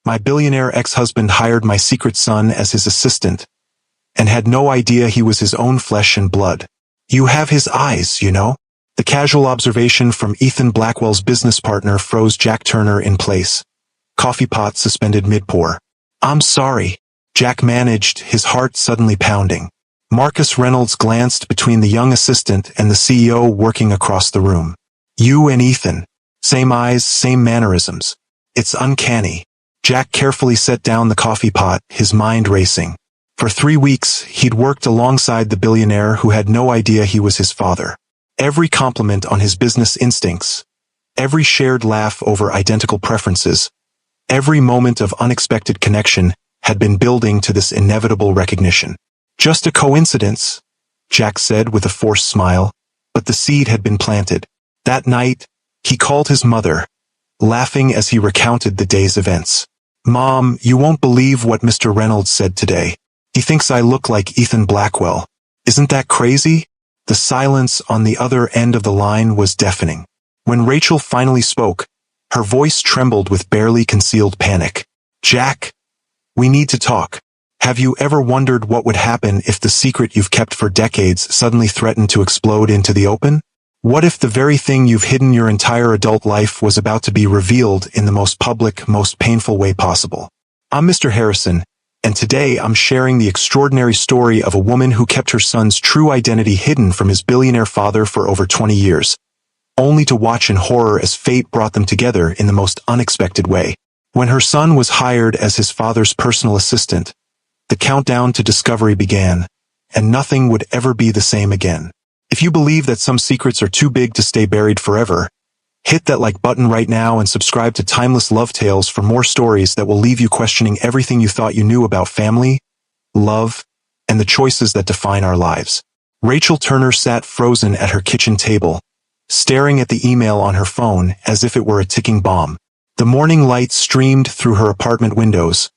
My billionaire ex-husband hired my secret son as his assistant, and had no idea he was his own flesh and blood. You have his eyes, you know? The casual observation from Ethan Blackwell's business partner froze Jack Turner in place. Coffee pot suspended mid-pour. I'm sorry, Jack managed, his heart suddenly pounding. Marcus Reynolds glanced between the young assistant and the CEO working across the room. You and Ethan. Same eyes, same mannerisms. It's uncanny. Jack carefully set down the coffee pot, his mind racing. For 3 weeks, he'd worked alongside the billionaire who had no idea he was his father. Every compliment on his business instincts, every shared laugh over identical preferences, every moment of unexpected connection had been building to this inevitable recognition. Just a coincidence, Jack said with a forced smile, but the seed had been planted. That night, he called his mother, laughing as he recounted the day's events. Mom, you won't believe what Mr. Reynolds said today. He thinks I look like Ethan Blackwell. Isn't that crazy? The silence on the other end of the line was deafening. When Rachel finally spoke, her voice trembled with barely concealed panic. Jack, we need to talk. Have you ever wondered what would happen if the secret you've kept for decades suddenly threatened to explode into the open? What if the very thing you've hidden your entire adult life was about to be revealed in the most public, most painful way possible? I'm Mr. Harrison, and today I'm sharing the extraordinary story of a woman who kept her son's true identity hidden from his billionaire father for over 20 years, only to watch in horror as fate brought them together in the most unexpected way. When her son was hired as his father's personal assistant, the countdown to discovery began, and nothing would ever be the same again. If you believe that some secrets are too big to stay buried forever, hit that like button right now and subscribe to Timeless Love Tales for more stories that will leave you questioning everything you thought you knew about family, love, and the choices that define our lives. Rachel Turner sat frozen at her kitchen table, staring at the email on her phone as if it were a ticking bomb. The morning light streamed through her apartment windows,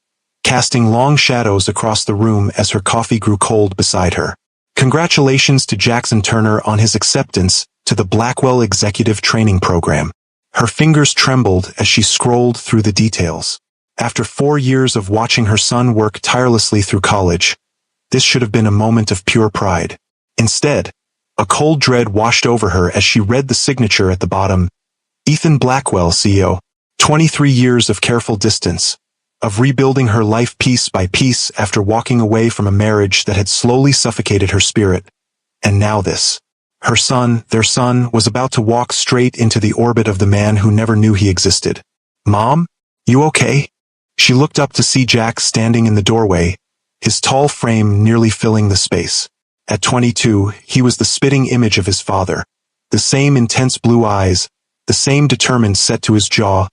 casting long shadows across the room as her coffee grew cold beside her. Congratulations to Jackson Turner on his acceptance to the Blackwell Executive Training Program. Her fingers trembled as she scrolled through the details. After 4 years of watching her son work tirelessly through college, this should have been a moment of pure pride. Instead, a cold dread washed over her as she read the signature at the bottom. Ethan Blackwell, CEO. 23 years of careful distance, of rebuilding her life piece by piece after walking away from a marriage that had slowly suffocated her spirit. And now this. Her son, their son, was about to walk straight into the orbit of the man who never knew he existed. Mom? You okay? She looked up to see Jack standing in the doorway, his tall frame nearly filling the space. At 22, he was the spitting image of his father. The same intense blue eyes, the same determined set to his jaw,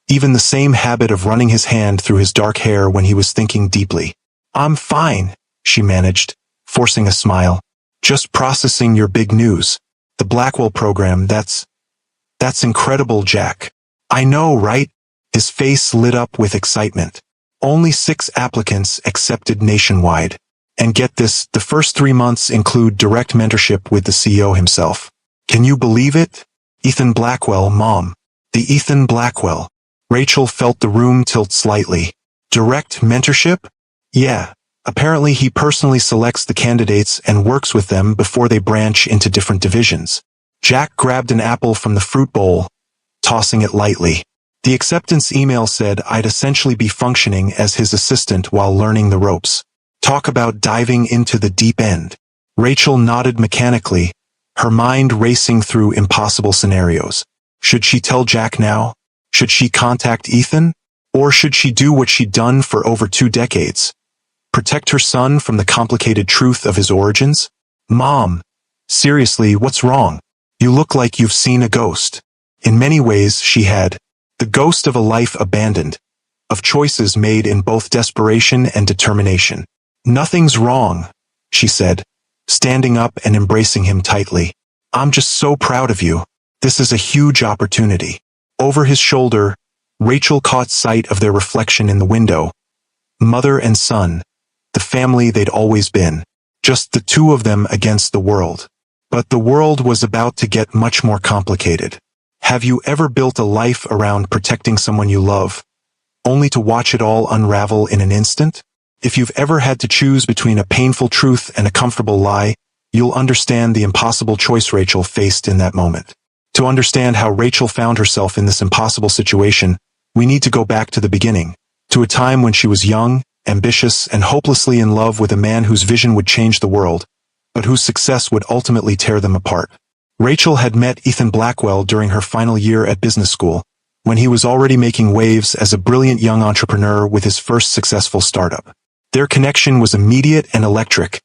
even the same habit of running his hand through his dark hair when he was thinking deeply. I'm fine, she managed, forcing a smile. Just processing your big news. The Blackwell program, that's incredible, Jack. I know, right? His face lit up with excitement. Only 6 applicants accepted nationwide. And get this, the first 3 months include direct mentorship with the CEO himself. Can you believe it? Ethan Blackwell, Mom. The Ethan Blackwell. Rachel felt the room tilt slightly. Direct mentorship? Yeah. Apparently he personally selects the candidates and works with them before they branch into different divisions. Jack grabbed an apple from the fruit bowl, tossing it lightly. The acceptance email said I'd essentially be functioning as his assistant while learning the ropes. Talk about diving into the deep end. Rachel nodded mechanically, her mind racing through impossible scenarios. Should she tell Jack now? Should she contact Ethan? Or should she do what she'd done for over 2 decades? Protect her son from the complicated truth of his origins? Mom, seriously, what's wrong? You look like you've seen a ghost. In many ways, she had. The ghost of a life abandoned, of choices made in both desperation and determination. Nothing's wrong, she said, standing up and embracing him tightly. I'm just so proud of you. This is a huge opportunity. Over his shoulder, Rachel caught sight of their reflection in the window. Mother and son, the family they'd always been. Just the 2 of them against the world. But the world was about to get much more complicated. Have you ever built a life around protecting someone you love? only to watch it all unravel in an instant? If you've ever had to choose between a painful truth and a comfortable lie, you'll understand the impossible choice Rachel faced in that moment. To understand how Rachel found herself in this impossible situation, we need to go back to the beginning, to a time when she was young, ambitious, and hopelessly in love with a man whose vision would change the world, but whose success would ultimately tear them apart. Rachel had met Ethan Blackwell during her final year at business school, when he was already making waves as a brilliant young entrepreneur with his first successful startup. Their connection was immediate and electric,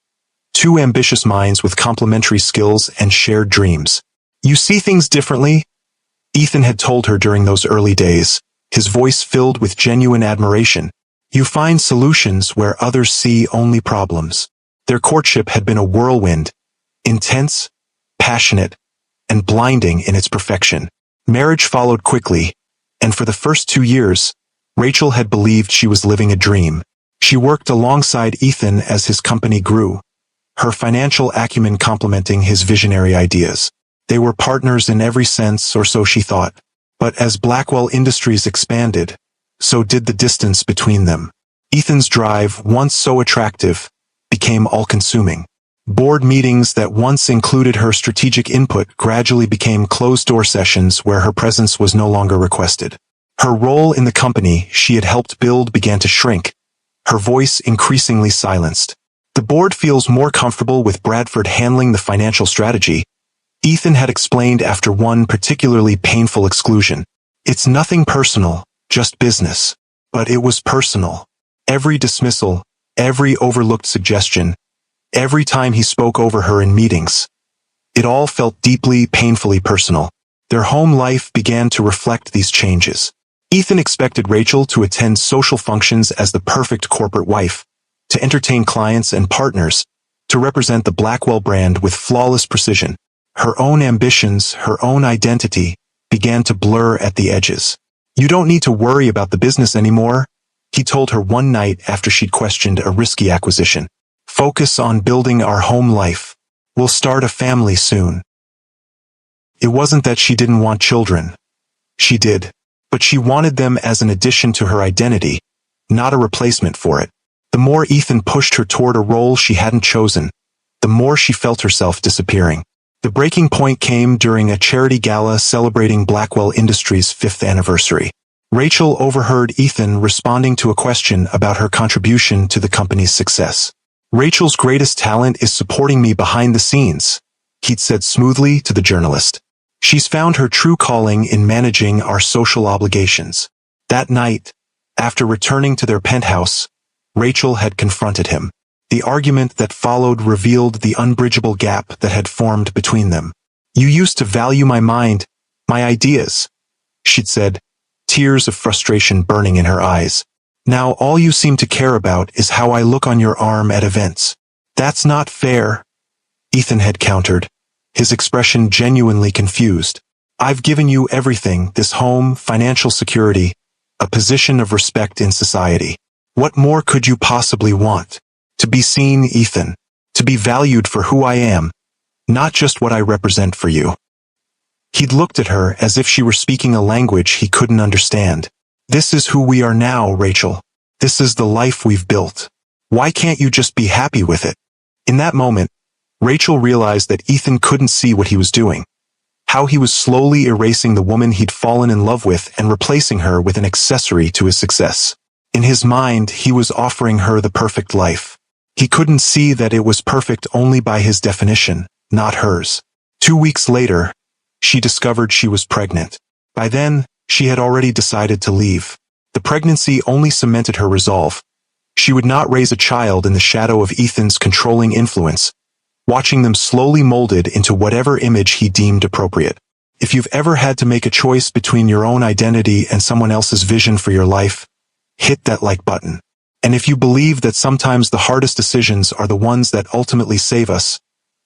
two ambitious minds with complementary skills and shared dreams. "You see things differently?" Ethan had told her during those early days, his voice filled with genuine admiration. "You find solutions where others see only problems." Their courtship had been a whirlwind, intense, passionate, and blinding in its perfection. Marriage followed quickly, and for the first 2 years, Rachel had believed she was living a dream. She worked alongside Ethan as his company grew, her financial acumen complementing his visionary ideas. They were partners in every sense, or so she thought. But as Blackwell Industries expanded, so did the distance between them. Ethan's drive, once so attractive, became all-consuming. Board meetings that once included her strategic input gradually became closed-door sessions where her presence was no longer requested. Her role in the company she had helped build began to shrink, her voice increasingly silenced. "The board feels more comfortable with Bradford handling the financial strategy," Ethan had explained after one particularly painful exclusion. "It's nothing personal, just business." But it was personal. Every dismissal, every overlooked suggestion, every time he spoke over her in meetings, it all felt deeply, painfully personal. Their home life began to reflect these changes. Ethan expected Rachel to attend social functions as the perfect corporate wife, to entertain clients and partners, to represent the Blackwell brand with flawless precision. Her own ambitions, her own identity, began to blur at the edges. "You don't need to worry about the business anymore," he told her one night after she'd questioned a risky acquisition. "Focus on building our home life. We'll start a family soon." It wasn't that she didn't want children. She did. But she wanted them as an addition to her identity, not a replacement for it. The more Ethan pushed her toward a role she hadn't chosen, the more she felt herself disappearing. The breaking point came during a charity gala celebrating Blackwell Industries' 5th anniversary. Rachel overheard Ethan responding to a question about her contribution to the company's success. "Rachel's greatest talent is supporting me behind the scenes," he'd said smoothly to the journalist. "She's found her true calling in managing our social obligations." That night, after returning to their penthouse, Rachel had confronted him. The argument that followed revealed the unbridgeable gap that had formed between them. "You used to value my mind, my ideas," she'd said, tears of frustration burning in her eyes. "Now all you seem to care about is how I look on your arm at events." "That's not fair," Ethan had countered, his expression genuinely confused. "I've given you everything, this home, financial security, a position of respect in society. What more could you possibly want? To be seen, Ethan. To be valued for who I am, not just what I represent for you." He'd looked at her as if she were speaking a language he couldn't understand. "This is who we are now, Rachel. This is the life we've built. Why can't you just be happy with it?" In that moment, Rachel realized that Ethan couldn't see what he was doing. How he was slowly erasing the woman he'd fallen in love with and replacing her with an accessory to his success. In his mind, he was offering her the perfect life. He couldn't see that it was perfect only by his definition, not hers. 2 weeks later, she discovered she was pregnant. By then, she had already decided to leave. The pregnancy only cemented her resolve. She would not raise a child in the shadow of Ethan's controlling influence, watching them slowly molded into whatever image he deemed appropriate. If you've ever had to make a choice between your own identity and someone else's vision for your life, hit that like button. And if you believe that sometimes the hardest decisions are the ones that ultimately save us,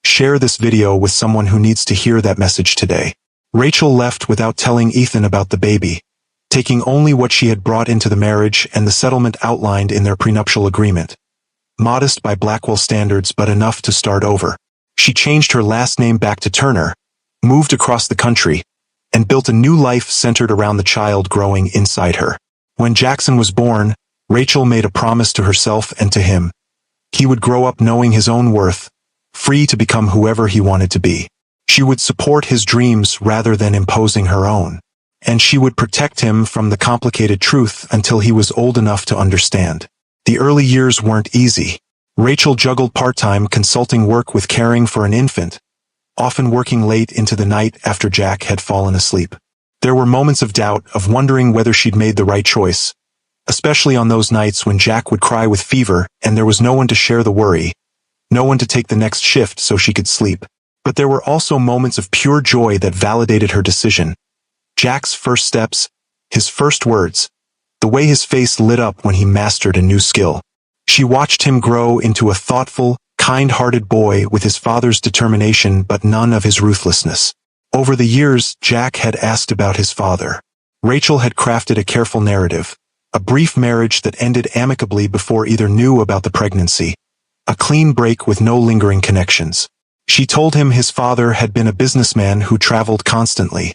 share this video with someone who needs to hear that message today. Rachel left without telling Ethan about the baby, taking only what she had brought into the marriage and the settlement outlined in their prenuptial agreement. Modest by Blackwell standards, but enough to start over. She changed her last name back to Turner, moved across the country, and built a new life centered around the child growing inside her. When Jackson was born, Rachel made a promise to herself and to him. He would grow up knowing his own worth, free to become whoever he wanted to be. She would support his dreams rather than imposing her own. And she would protect him from the complicated truth until he was old enough to understand. The early years weren't easy. Rachel juggled part-time consulting work with caring for an infant, often working late into the night after Jack had fallen asleep. There were moments of doubt, of wondering whether she'd made the right choice, especially on those nights when Jack would cry with fever and there was no one to share the worry, no one to take the next shift so she could sleep. But there were also moments of pure joy that validated her decision. Jack's first steps, his first words, the way his face lit up when he mastered a new skill. She watched him grow into a thoughtful, kind-hearted boy with his father's determination but none of his ruthlessness. Over the years, Jack had asked about his father. Rachel had crafted a careful narrative, a brief marriage that ended amicably before either knew about the pregnancy, a clean break with no lingering connections. She told him his father had been a businessman who traveled constantly,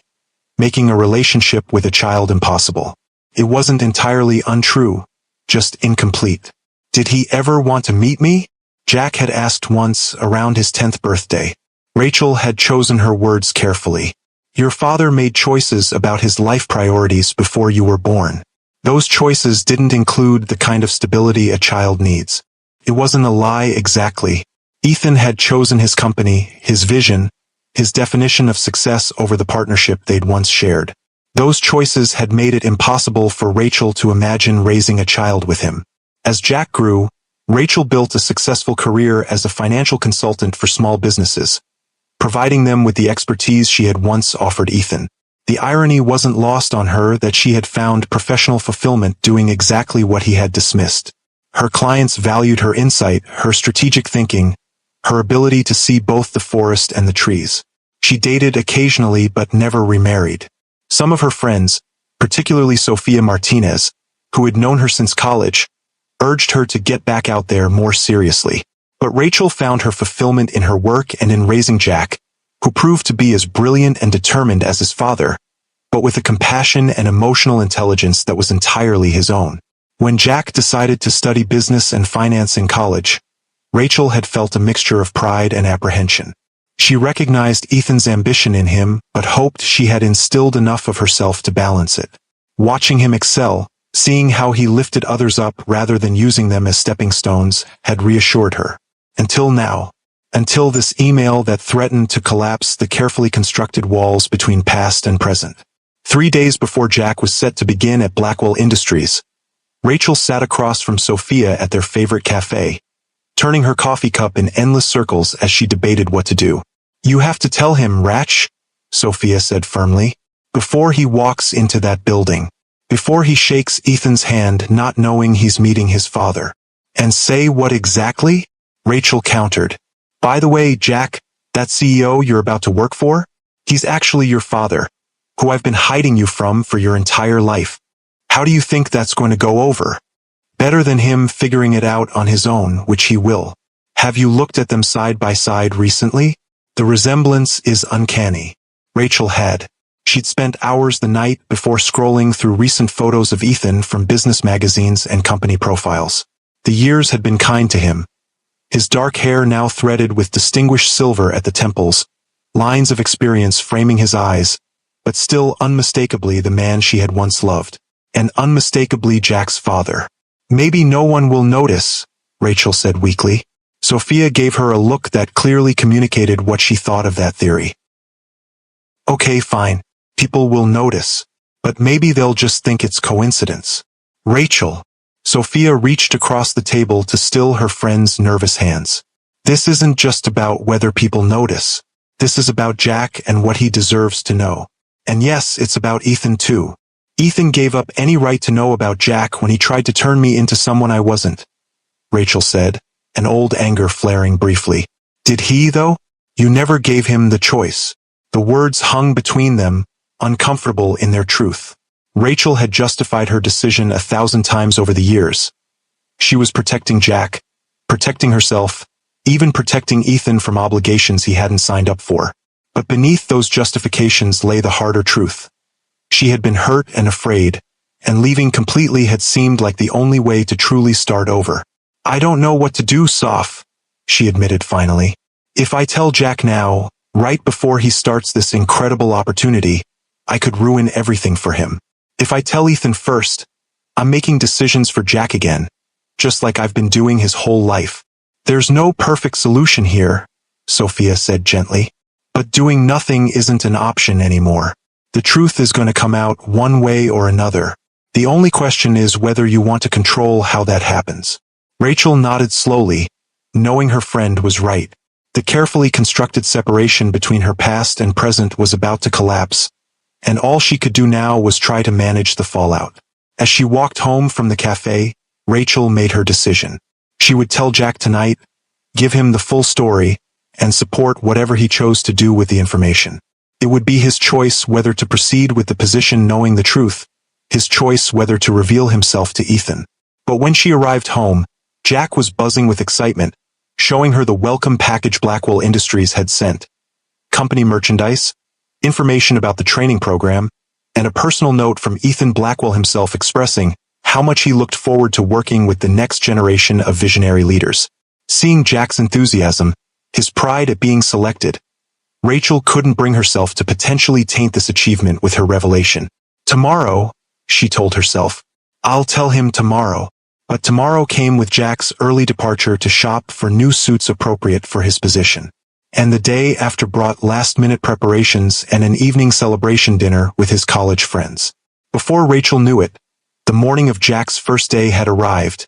making a relationship with a child impossible. It wasn't entirely untrue, just incomplete. "Did he ever want to meet me?" Jack had asked once around his 10th birthday. Rachel had chosen her words carefully. "Your father made choices about his life priorities before you were born. Those choices didn't include the kind of stability a child needs." It wasn't a lie exactly. Ethan had chosen his company, his vision, his definition of success over the partnership they'd once shared. Those choices had made it impossible for Rachel to imagine raising a child with him. As Jack grew, Rachel built a successful career as a financial consultant for small businesses, providing them with the expertise she had once offered Ethan. The irony wasn't lost on her that she had found professional fulfillment doing exactly what he had dismissed. Her clients valued her insight, her strategic thinking, her ability to see both the forest and the trees. She dated occasionally but never remarried. Some of her friends, particularly Sophia Martinez, who had known her since college, urged her to get back out there more seriously. But Rachel found her fulfillment in her work and in raising Jack, who proved to be as brilliant and determined as his father, but with a compassion and emotional intelligence that was entirely his own. When Jack decided to study business and finance in college, Rachel had felt a mixture of pride and apprehension. She recognized Ethan's ambition in him, but hoped she had instilled enough of herself to balance it. Watching him excel, seeing how he lifted others up rather than using them as stepping stones, had reassured her. Until now. Until this email that threatened to collapse the carefully constructed walls between past and present. 3 days before Jack was set to begin at Blackwell Industries, Rachel sat across from Sophia at their favorite cafe, turning her coffee cup in endless circles as she debated what to do. "You have to tell him, Rach," Sophia said firmly, "before he walks into that building. Before he shakes Ethan's hand not knowing he's meeting his father." "And say what exactly?" Rachel countered. "By the way, Jack, that CEO you're about to work for? He's actually your father, who I've been hiding you from for your entire life. How do you think that's going to go over? Better than him figuring it out on his own, which he will. Have you looked at them side by side recently? The resemblance is uncanny." Rachel had. She'd spent hours the night before scrolling through recent photos of Ethan from business magazines and company profiles. The years had been kind to him. His dark hair now threaded with distinguished silver at the temples, lines of experience framing his eyes, but still unmistakably the man she had once loved. And unmistakably Jack's father. "Maybe no one will notice," Rachel said weakly. Sophia gave her a look that clearly communicated what she thought of that theory. "Okay, fine. People will notice. But maybe they'll just think it's coincidence." "Rachel." Sophia reached across the table to still her friend's nervous hands. "This isn't just about whether people notice. This is about Jack and what he deserves to know. And yes, it's about Ethan too. Ethan gave up any right to know about Jack when he tried to turn me into someone I wasn't," Rachel said, an old anger flaring briefly. "Did he, though? You never gave him the choice." The words hung between them, uncomfortable in their truth. Rachel had justified her decision 1,000 times over the years. She was protecting Jack, protecting herself, even protecting Ethan from obligations he hadn't signed up for. But beneath those justifications lay the harder truth. She had been hurt and afraid, and leaving completely had seemed like the only way to truly start over. "I don't know what to do, Soph," she admitted finally. "If I tell Jack now, right before he starts this incredible opportunity, I could ruin everything for him. If I tell Ethan first, I'm making decisions for Jack again, just like I've been doing his whole life. There's no perfect solution here," Sophia said gently. "But doing nothing isn't an option anymore. The truth is going to come out one way or another. The only question is whether you want to control how that happens." Rachel nodded slowly, knowing her friend was right. The carefully constructed separation between her past and present was about to collapse, and all she could do now was try to manage the fallout. As she walked home from the cafe, Rachel made her decision. She would tell Jack tonight, give him the full story, and support whatever he chose to do with the information. It would be his choice whether to proceed with the position knowing the truth, his choice whether to reveal himself to Ethan. But when she arrived home, Jack was buzzing with excitement, showing her the welcome package Blackwell Industries had sent. Company merchandise, information about the training program, and a personal note from Ethan Blackwell himself expressing how much he looked forward to working with the next generation of visionary leaders. Seeing Jack's enthusiasm, his pride at being selected, Rachel couldn't bring herself to potentially taint this achievement with her revelation. "Tomorrow," she told herself, "I'll tell him tomorrow." But tomorrow came with Jack's early departure to shop for new suits appropriate for his position. And the day after brought last-minute preparations and an evening celebration dinner with his college friends. Before Rachel knew it, the morning of Jack's first day had arrived,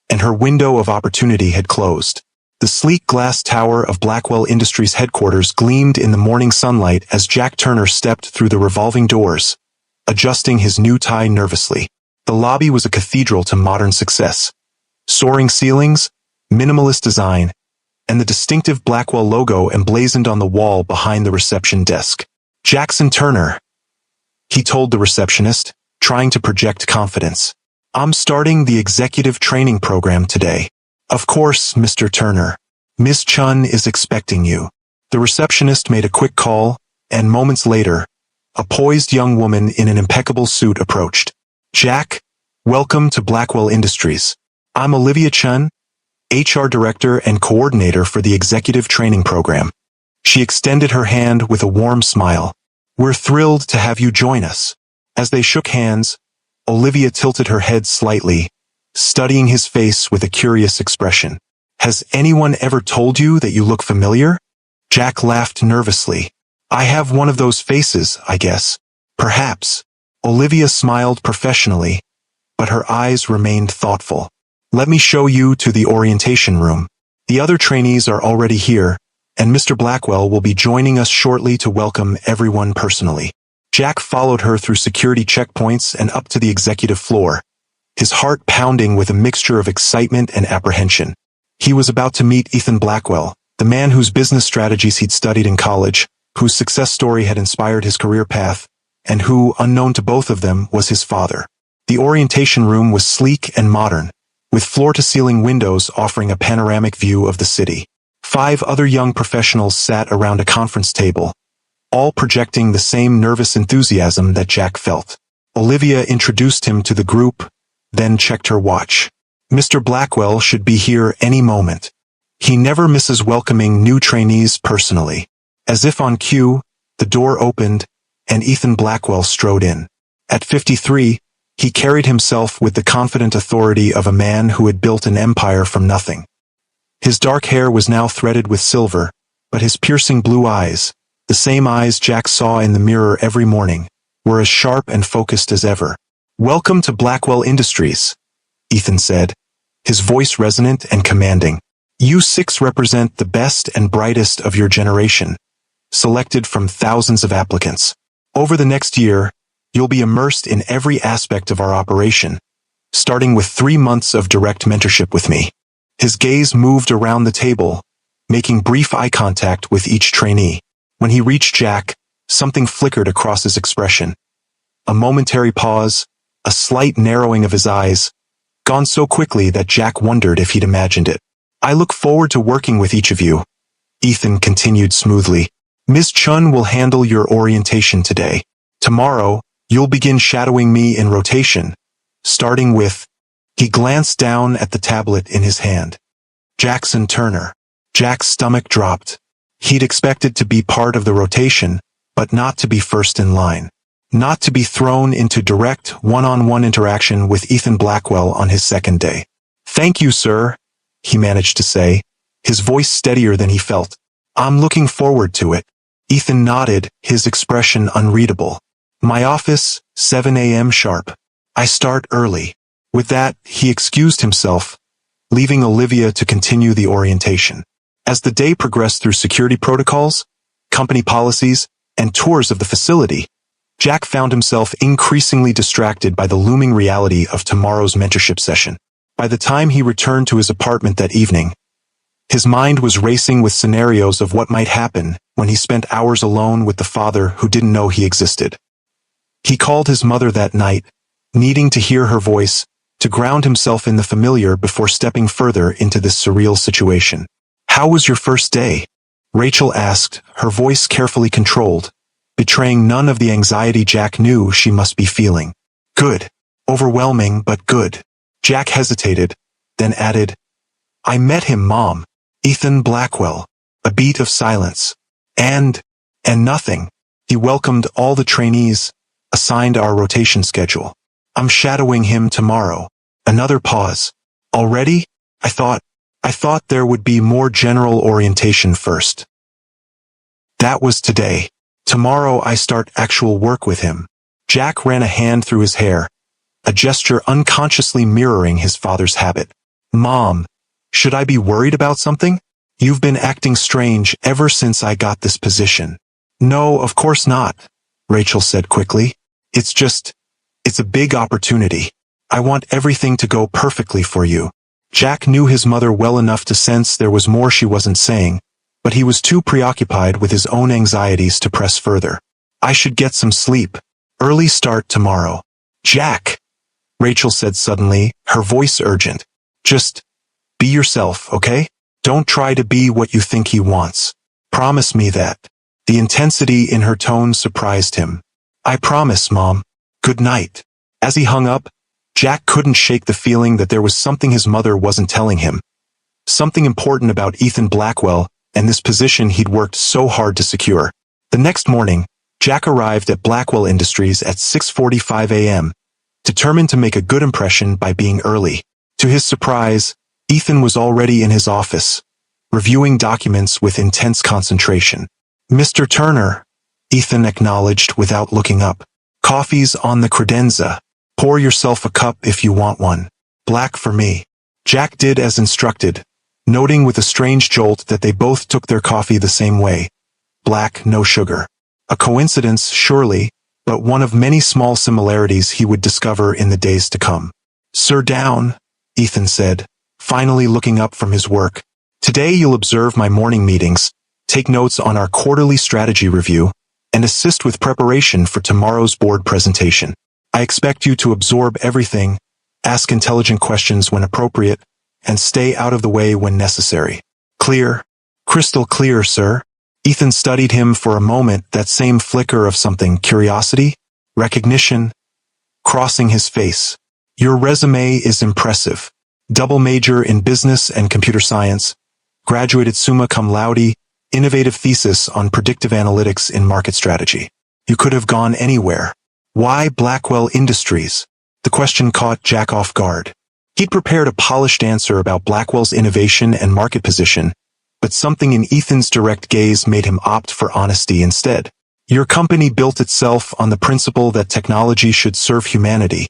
and her window of opportunity had closed. The sleek glass tower of Blackwell Industries headquarters gleamed in the morning sunlight as Jack Turner stepped through the revolving doors, adjusting his new tie nervously. The lobby was a cathedral to modern success. Soaring ceilings, minimalist design, and the distinctive Blackwell logo emblazoned on the wall behind the reception desk. "Jackson Turner," he told the receptionist, trying to project confidence. "I'm starting the executive training program today." "Of course, Mr. Turner. Miss Chun is expecting you." The receptionist made a quick call, and moments later, a poised young woman in an impeccable suit approached. "Jack, welcome to Blackwell Industries. I'm Olivia Chun, HR Director and Coordinator for the Executive Training Program." She extended her hand with a warm smile. "We're thrilled to have you join us." As they shook hands, Olivia tilted her head slightly, studying his face with a curious expression. "Has anyone ever told you that you look familiar?" Jack laughed nervously. "I have one of those faces, I guess. Perhaps." Olivia smiled professionally, but her eyes remained thoughtful. "Let me show you to the orientation room. The other trainees are already here, and Mr. Blackwell will be joining us shortly to welcome everyone personally." Jack followed her through security checkpoints and up to the executive floor, his heart pounding with a mixture of excitement and apprehension. He was about to meet Ethan Blackwell, the man whose business strategies he'd studied in college, whose success story had inspired his career path, and who, unknown to both of them, was his father. The orientation room was sleek and modern, with floor-to-ceiling windows offering a panoramic view of the city. 5 other young professionals sat around a conference table, all projecting the same nervous enthusiasm that Jack felt. Olivia introduced him to the group, then checked her watch. "Mr. Blackwell should be here any moment. He never misses welcoming new trainees personally." As if on cue, the door opened, and Ethan Blackwell strode in. At 53, he carried himself with the confident authority of a man who had built an empire from nothing. His dark hair was now threaded with silver, but his piercing blue eyes, the same eyes Jack saw in the mirror every morning, were as sharp and focused as ever. "Welcome to Blackwell Industries," Ethan said, his voice resonant and commanding. "You 6 represent the best and brightest of your generation, selected from thousands of applicants. Over the next year, you'll be immersed in every aspect of our operation, starting with 3 months of direct mentorship with me." His gaze moved around the table, making brief eye contact with each trainee. When he reached Jack, something flickered across his expression. A momentary pause, a slight narrowing of his eyes, gone so quickly that Jack wondered if he'd imagined it. "I look forward to working with each of you," Ethan continued smoothly. "Ms. Chun will handle your orientation today. Tomorrow, you'll begin shadowing me in rotation, starting with... He glanced down at the tablet in his hand. Jackson Turner. Jack's stomach dropped. He'd expected to be part of the rotation, but not to be first in line. Not to be thrown into direct, one-on-one interaction with Ethan Blackwell on his second day. "Thank you, sir," he managed to say, his voice steadier than he felt. "I'm looking forward to it." Ethan nodded, his expression unreadable. "My office, 7 a.m. sharp. I start early." With that, he excused himself, leaving Olivia to continue the orientation. As the day progressed through security protocols, company policies, and tours of the facility, Jack found himself increasingly distracted by the looming reality of tomorrow's mentorship session. By the time he returned to his apartment that evening, his mind was racing with scenarios of what might happen when he spent hours alone with the father who didn't know he existed. He called his mother that night, needing to hear her voice, to ground himself in the familiar before stepping further into this surreal situation. "How was your first day?" Rachel asked, her voice carefully controlled, betraying none of the anxiety Jack knew she must be feeling. "Good. Overwhelming, but good." Jack hesitated, then added, "I met him, Mom. Ethan Blackwell." A beat of silence. And nothing. "He welcomed all the trainees, assigned our rotation schedule. I'm shadowing him tomorrow." Another pause. "Already? I thought there would be more general orientation first." "That was today. Tomorrow I start actual work with him." Jack ran a hand through his hair, a gesture unconsciously mirroring his father's habit. "Mom, should I be worried about something? You've been acting strange ever since I got this position." "No, of course not," Rachel said quickly. It's a big opportunity. I want everything to go perfectly for you." Jack knew his mother well enough to sense there was more she wasn't saying, but he was too preoccupied with his own anxieties to press further. "I should get some sleep. Early start tomorrow." "Jack," Rachel said suddenly, her voice urgent. "Just be yourself, okay? Don't try to be what you think he wants. Promise me that." The intensity in her tone surprised him. "I promise, Mom. Good night." As he hung up, Jack couldn't shake the feeling that there was something his mother wasn't telling him. Something important about Ethan Blackwell and this position he'd worked so hard to secure. The next morning, Jack arrived at Blackwell Industries at 6:45 a.m., determined to make a good impression by being early. To his surprise, Ethan was already in his office, reviewing documents with intense concentration. "Mr. Turner," Ethan acknowledged without looking up. "Coffee's on the credenza. Pour yourself a cup if you want one. Black for me." Jack did as instructed, noting with a strange jolt that they both took their coffee the same way. Black, no sugar. A coincidence, surely, but one of many small similarities he would discover in the days to come. "Sir down," Ethan said, finally looking up from his work. "Today you'll observe my morning meetings, take notes on our quarterly strategy review, and assist with preparation for tomorrow's board presentation. I expect you to absorb everything, ask intelligent questions when appropriate, and stay out of the way when necessary." "Clear? Crystal clear, sir." Ethan studied him for a moment, that same flicker of something, curiosity, recognition, crossing his face. "Your resume is impressive. Double major in business and computer science, graduated summa cum laude, innovative thesis on predictive analytics in market strategy. You could have gone anywhere. Why Blackwell Industries?" The question caught Jack off guard. He'd prepared a polished answer about Blackwell's innovation and market position, but something in Ethan's direct gaze made him opt for honesty instead. "Your company built itself on the principle that technology should serve humanity,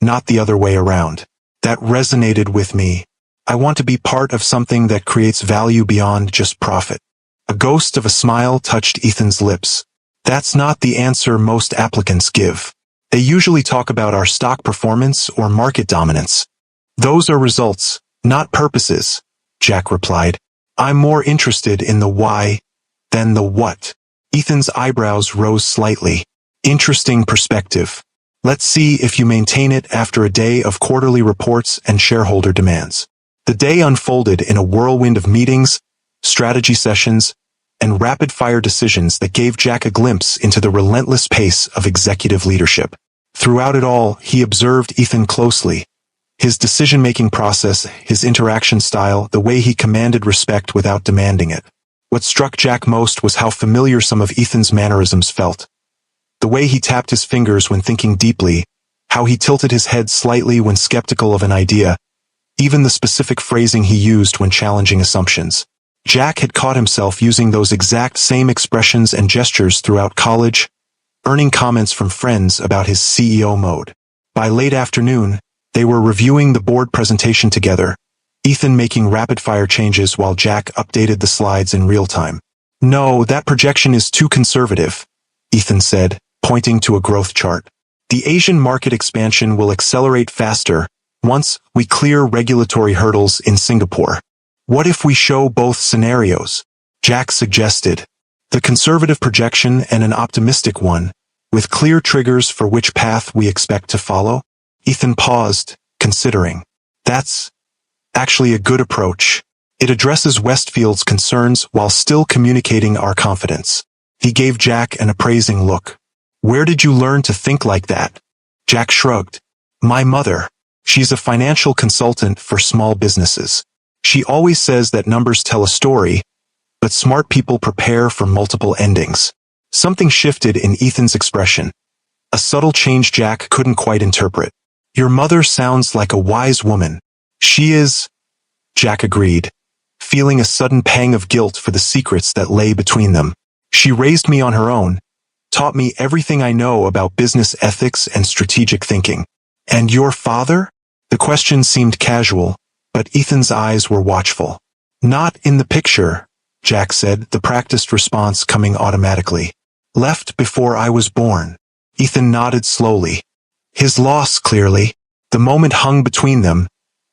not the other way around. That resonated with me. I want to be part of something that creates value beyond just profit." A ghost of a smile touched Ethan's lips. "That's not the answer most applicants give. They usually talk about our stock performance or market dominance. Those are results, not purposes," Jack replied. "I'm more interested in the why than the what." Ethan's eyebrows rose slightly. "Interesting perspective. Let's see if you maintain it after a day of quarterly reports and shareholder demands." The day unfolded in a whirlwind of meetings, strategy sessions, and rapid-fire decisions that gave Jack a glimpse into the relentless pace of executive leadership. Throughout it all, he observed Ethan closely. His decision-making process, his interaction style, the way he commanded respect without demanding it. What struck Jack most was how familiar some of Ethan's mannerisms felt. The way he tapped his fingers when thinking deeply, how he tilted his head slightly when skeptical of an idea, even the specific phrasing he used when challenging assumptions. Jack had caught himself using those exact same expressions and gestures throughout college, earning comments from friends about his CEO mode. By late afternoon, they were reviewing the board presentation together, Ethan making rapid-fire changes while Jack updated the slides in real time. "No, that projection is too conservative," Ethan said, pointing to a growth chart. "The Asian market expansion will accelerate faster once we clear regulatory hurdles in Singapore. What if we show both scenarios?" Jack suggested. "The conservative projection and an optimistic one, with clear triggers for which path we expect to follow?" Ethan paused, considering. "That's actually a good approach. It addresses Westfield's concerns while still communicating our confidence." He gave Jack an appraising look. "Where did you learn to think like that?" Jack shrugged. "My mother. She's a financial consultant for small businesses. She always says that numbers tell a story, but smart people prepare for multiple endings." Something shifted in Ethan's expression. A subtle change Jack couldn't quite interpret. "Your mother sounds like a wise woman." "She is," Jack agreed, feeling a sudden pang of guilt for the secrets that lay between them. "She raised me on her own, taught me everything I know about business ethics and strategic thinking." "And your father?" The question seemed casual, but Ethan's eyes were watchful. "Not in the picture," Jack said, the practiced response coming automatically. "Left before I was born." Ethan nodded slowly. His loss, clearly. The moment hung between them,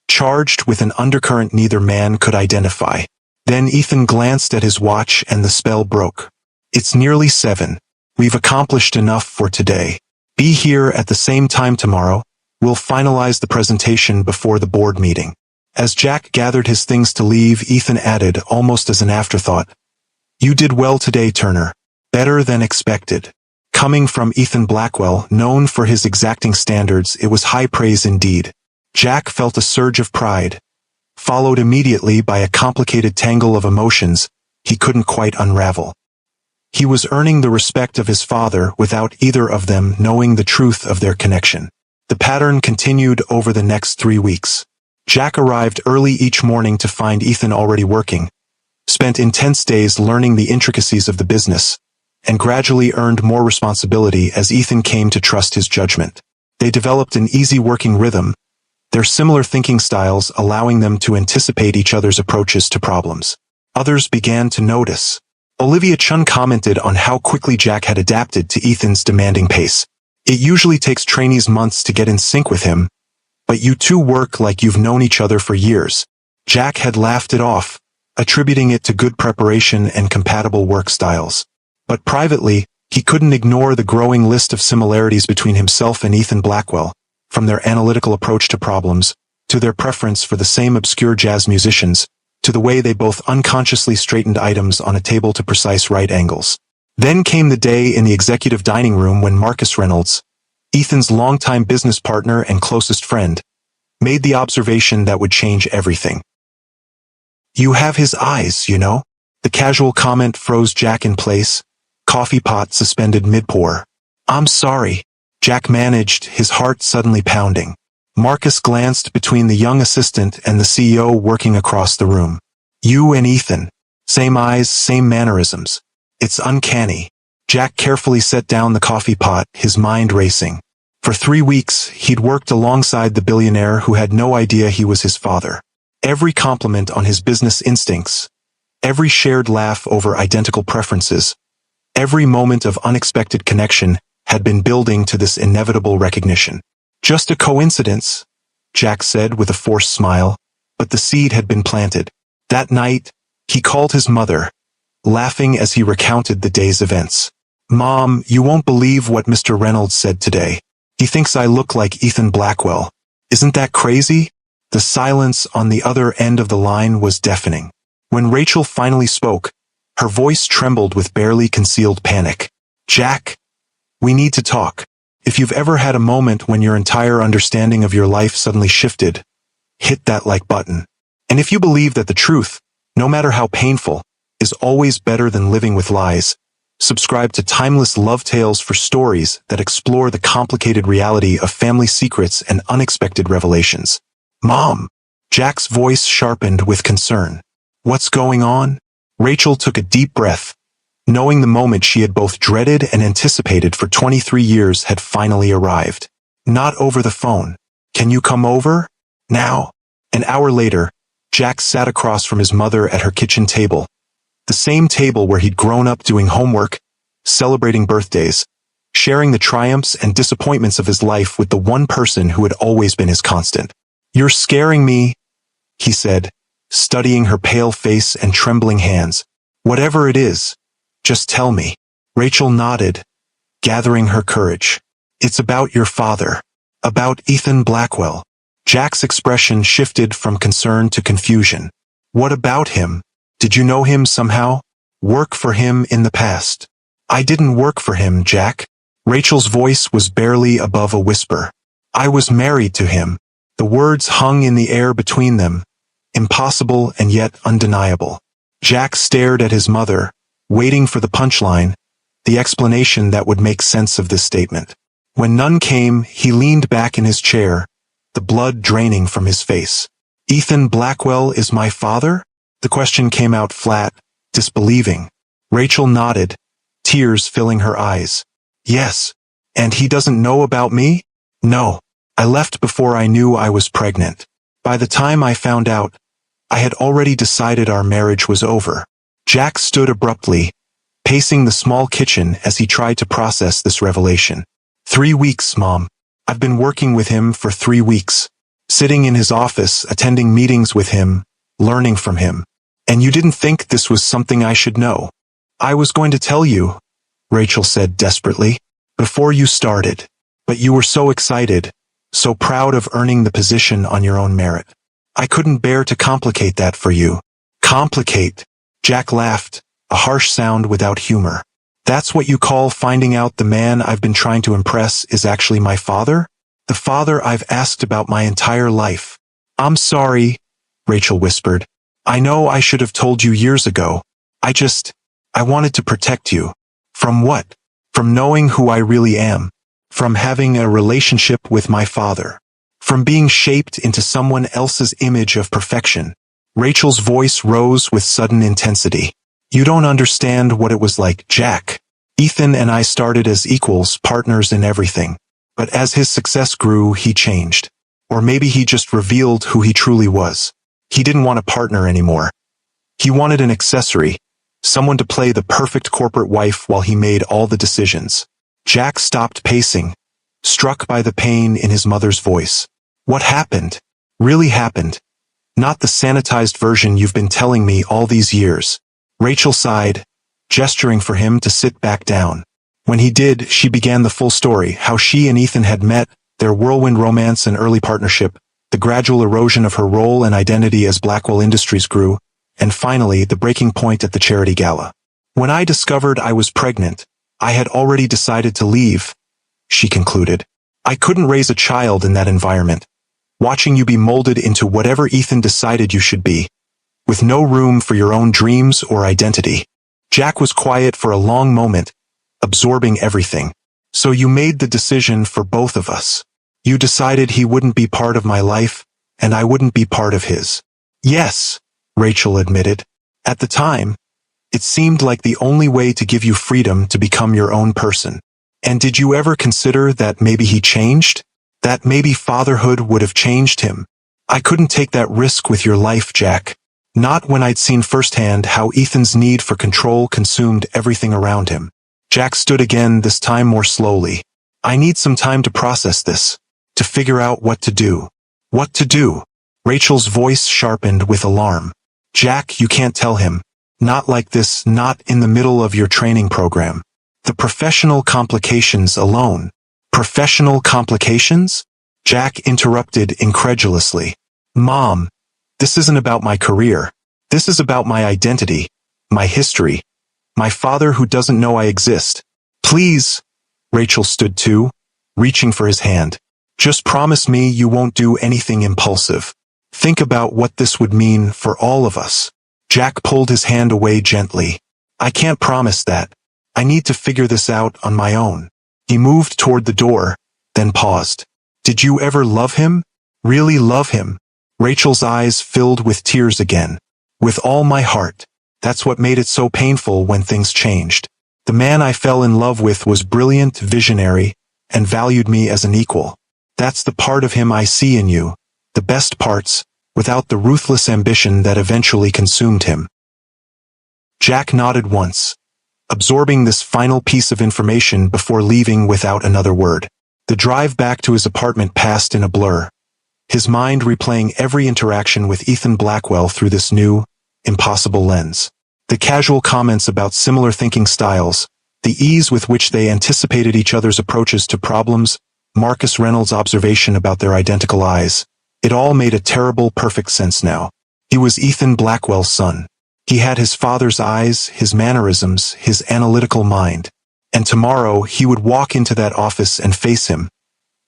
charged with an undercurrent neither man could identify. Then Ethan glanced at his watch and the spell broke. "It's nearly 7. We've accomplished enough for today. Be here at the same time tomorrow. We'll finalize the presentation before the board meeting." As Jack gathered his things to leave, Ethan added, almost as an afterthought, "You did well today, Turner. Better than expected." Coming from Ethan Blackwell, known for his exacting standards, it was high praise indeed. Jack felt a surge of pride, followed immediately by a complicated tangle of emotions he couldn't quite unravel. He was earning the respect of his father without either of them knowing the truth of their connection. The pattern continued over the next 3 weeks. Jack arrived early each morning to find Ethan already working, spent intense days learning the intricacies of the business, and gradually earned more responsibility as Ethan came to trust his judgment. They developed an easy working rhythm, their similar thinking styles allowing them to anticipate each other's approaches to problems. Others began to notice. Olivia Chun commented on how quickly Jack had adapted to Ethan's demanding pace. "It usually takes trainees months to get in sync with him, but you two work like you've known each other for years." Jack had laughed it off, attributing it to good preparation and compatible work styles. But privately, he couldn't ignore the growing list of similarities between himself and Ethan Blackwell, from their analytical approach to problems, to their preference for the same obscure jazz musicians, to the way they both unconsciously straightened items on a table to precise right angles. Then came the day in the executive dining room when Marcus Reynolds, Ethan's longtime business partner and closest friend, made the observation that would change everything. "You have his eyes, you know." The casual comment froze Jack in place, coffee pot suspended mid-pour. "I'm sorry," Jack managed, his heart suddenly pounding. Marcus glanced between the young assistant and the CEO working across the room. "You and Ethan. Same eyes, same mannerisms. It's uncanny." Jack carefully set down the coffee pot, his mind racing. For 3 weeks, he'd worked alongside the billionaire who had no idea he was his father. Every compliment on his business instincts, every shared laugh over identical preferences, every moment of unexpected connection had been building to this inevitable recognition. "Just a coincidence," Jack said with a forced smile, but the seed had been planted. That night, he called his mother, laughing as he recounted the day's events. "Mom, you won't believe what Mr. Reynolds said today. He thinks I look like Ethan Blackwell. Isn't that crazy?" The silence on the other end of the line was deafening. When Rachel finally spoke, her voice trembled with barely concealed panic. "Jack, we need to talk." If you've ever had a moment when your entire understanding of your life suddenly shifted, hit that like button. And if you believe that the truth, no matter how painful, is always better than living with lies, subscribe to Timeless Love Tales for stories that explore the complicated reality of family secrets and unexpected revelations. Mom! Jack's voice sharpened with concern. What's going on? Rachel took a deep breath, knowing the moment she had both dreaded and anticipated for 23 years had finally arrived. Not over the phone. Can you come over? Now. An hour later, Jack sat across from his mother at her kitchen table. The same table where he'd grown up doing homework, celebrating birthdays, sharing the triumphs and disappointments of his life with the one person who had always been his constant. You're scaring me, he said, studying her pale face and trembling hands. Whatever it is, just tell me. Rachel nodded, gathering her courage. It's about your father. About Ethan Blackwell. Jack's expression shifted from concern to confusion. What about him? Did you know him somehow? Work for him in the past? I didn't work for him, Jack. Rachel's voice was barely above a whisper. I was married to him. The words hung in the air between them, impossible and yet undeniable. Jack stared at his mother, waiting for the punchline, the explanation that would make sense of this statement. When none came, he leaned back in his chair, the blood draining from his face. Ethan Blackwell is my father? The question came out flat, disbelieving. Rachel nodded, tears filling her eyes. Yes. And he doesn't know about me? No. I left before I knew I was pregnant. By the time I found out, I had already decided our marriage was over. Jack stood abruptly, pacing the small kitchen as he tried to process this revelation. 3 weeks, Mom. I've been working with him for 3 weeks. Sitting in his office, attending meetings with him, learning from him. And you didn't think this was something I should know. I was going to tell you, Rachel said desperately, before you started. But you were so excited, so proud of earning the position on your own merit. I couldn't bear to complicate that for you. Complicate? Jack laughed, a harsh sound without humor. That's what you call finding out the man I've been trying to impress is actually my father? The father I've asked about my entire life. I'm sorry, Rachel whispered. I know I should have told you years ago. I wanted to protect you. From what? From knowing who I really am. From having a relationship with my father. From being shaped into someone else's image of perfection. Rachel's voice rose with sudden intensity. You don't understand what it was like, Jack. Ethan and I started as equals, partners in everything. But as his success grew, he changed. Or maybe he just revealed who he truly was. He didn't want a partner anymore. He wanted an accessory. Someone to play the perfect corporate wife while he made all the decisions. Jack stopped pacing, struck by the pain in his mother's voice. What happened? Really happened. Not the sanitized version you've been telling me all these years. Rachel sighed, gesturing for him to sit back down. When he did, she began the full story, how she and Ethan had met, their whirlwind romance and early partnership, the gradual erosion of her role and identity as Blackwell Industries grew, and finally the breaking point at the charity gala. When I discovered I was pregnant, I had already decided to leave, she concluded. I couldn't raise a child in that environment, watching you be molded into whatever Ethan decided you should be, with no room for your own dreams or identity. Jack was quiet for a long moment, absorbing everything. So you made the decision for both of us. You decided he wouldn't be part of my life, and I wouldn't be part of his. Yes, Rachel admitted. At the time, it seemed like the only way to give you freedom to become your own person. And did you ever consider that maybe he changed? That maybe fatherhood would have changed him? I couldn't take that risk with your life, Jack. Not when I'd seen firsthand how Ethan's need for control consumed everything around him. Jack stood again, this time more slowly. I need some time to process this, to figure out what to do. What to do? Rachel's voice sharpened with alarm. Jack, you can't tell him. Not like this, not in the middle of your training program. The professional complications alone. Professional complications? Jack interrupted incredulously. Mom, this isn't about my career. This is about my identity, my history, my father who doesn't know I exist. Please. Rachel stood too, reaching for his hand. Just promise me you won't do anything impulsive. Think about what this would mean for all of us. Jack pulled his hand away gently. I can't promise that. I need to figure this out on my own. He moved toward the door, then paused. Did you ever love him? Really love him? Rachel's eyes filled with tears again. With all my heart. That's what made it so painful when things changed. The man I fell in love with was brilliant, visionary, and valued me as an equal. That's the part of him I see in you, the best parts, without the ruthless ambition that eventually consumed him. Jack nodded once, absorbing this final piece of information before leaving without another word. The drive back to his apartment passed in a blur, his mind replaying every interaction with Ethan Blackwell through this new, impossible lens. The casual comments about similar thinking styles, the ease with which they anticipated each other's approaches to problems, Marcus Reynolds' observation about their identical eyes. It all made a terrible, perfect sense now. He was Ethan Blackwell's son. He had his father's eyes, his mannerisms, his analytical mind. And tomorrow he would walk into that office and face him,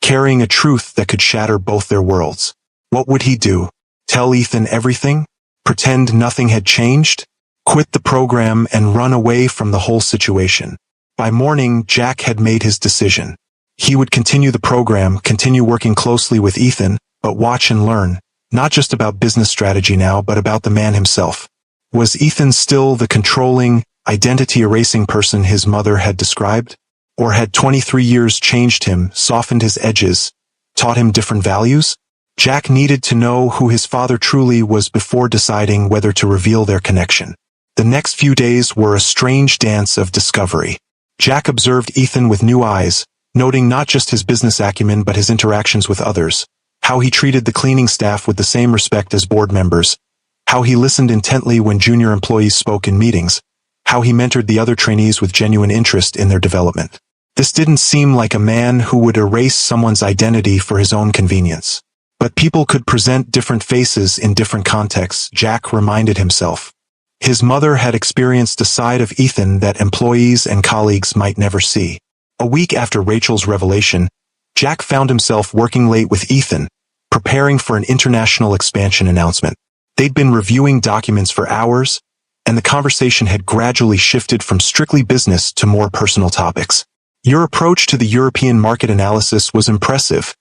carrying a truth that could shatter both their worlds. What would he do? Tell Ethan everything? Pretend nothing had changed? Quit the program and run away from the whole situation? By morning, Jack had made his decision. He would continue the program, continue working closely with Ethan, but watch and learn, not just about business strategy now, but about the man himself. Was Ethan still the controlling, identity-erasing person his mother had described? Or had 23 years changed him, softened his edges, taught him different values? Jack needed to know who his father truly was before deciding whether to reveal their connection. The next few days were a strange dance of discovery. Jack observed Ethan with new eyes, noting not just his business acumen but his interactions with others, how he treated the cleaning staff with the same respect as board members, how he listened intently when junior employees spoke in meetings, how he mentored the other trainees with genuine interest in their development. This didn't seem like a man who would erase someone's identity for his own convenience. But people could present different faces in different contexts, Jack reminded himself. His mother had experienced a side of Ethan that employees and colleagues might never see. A week after Rachel's revelation, Jack found himself working late with Ethan, preparing for an international expansion announcement. They'd been reviewing documents for hours, and the conversation had gradually shifted from strictly business to more personal topics. Your approach to the European market analysis was impressive,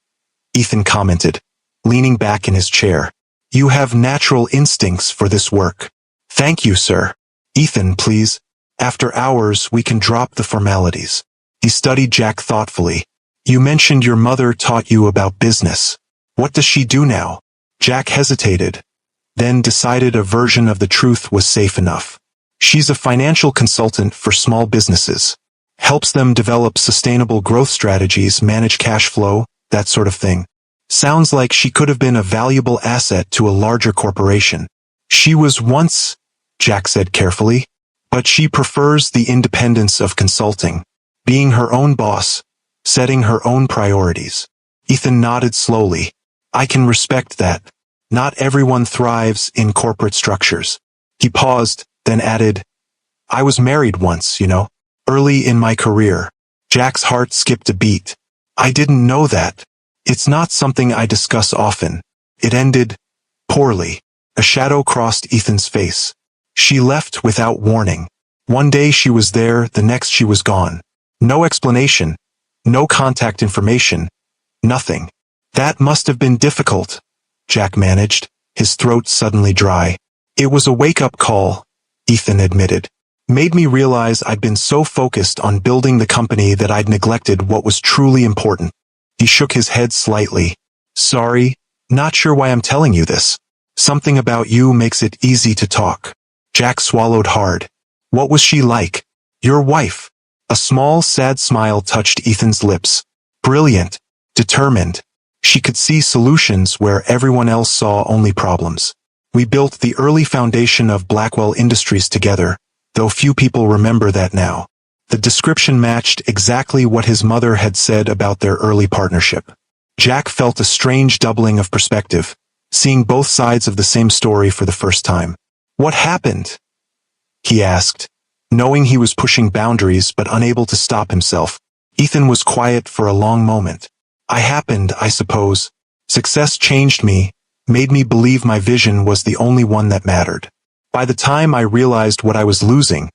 Ethan commented, leaning back in his chair. You have natural instincts for this work. Thank you, sir. Ethan, please. After hours, we can drop the formalities. He studied Jack thoughtfully. You mentioned your mother taught you about business. What does she do now? Jack hesitated, then decided a version of the truth was safe enough. She's a financial consultant for small businesses. Helps them develop sustainable growth strategies, manage cash flow, that sort of thing. Sounds like she could have been a valuable asset to a larger corporation. She was once, Jack said carefully, but she prefers the independence of consulting, being her own boss, setting her own priorities. Ethan nodded slowly. I can respect that. Not everyone thrives in corporate structures. He paused, then added, I was married once, early in my career. Jack's heart skipped a beat. I didn't know that. It's not something I discuss often. It ended poorly. A shadow crossed Ethan's face. She left without warning. One day she was there, the next she was gone. No explanation. No contact information. Nothing. That must have been difficult, Jack managed, his throat suddenly dry. It was a wake-up call, Ethan admitted. Made me realize I'd been so focused on building the company that I'd neglected what was truly important. He shook his head slightly. Sorry, not sure why I'm telling you this. Something about you makes it easy to talk. Jack swallowed hard. What was she like? Your wife. A small, sad smile touched Ethan's lips. Brilliant. Determined. She could see solutions where everyone else saw only problems. We built the early foundation of Blackwell Industries together, though few people remember that now. The description matched exactly what his mother had said about their early partnership. Jack felt a strange doubling of perspective, seeing both sides of the same story for the first time. What happened? He asked, knowing he was pushing boundaries but unable to stop himself. Ethan was quiet for a long moment. I happened, I suppose. Success changed me, made me believe my vision was the only one that mattered. By the time I realized what I was losing,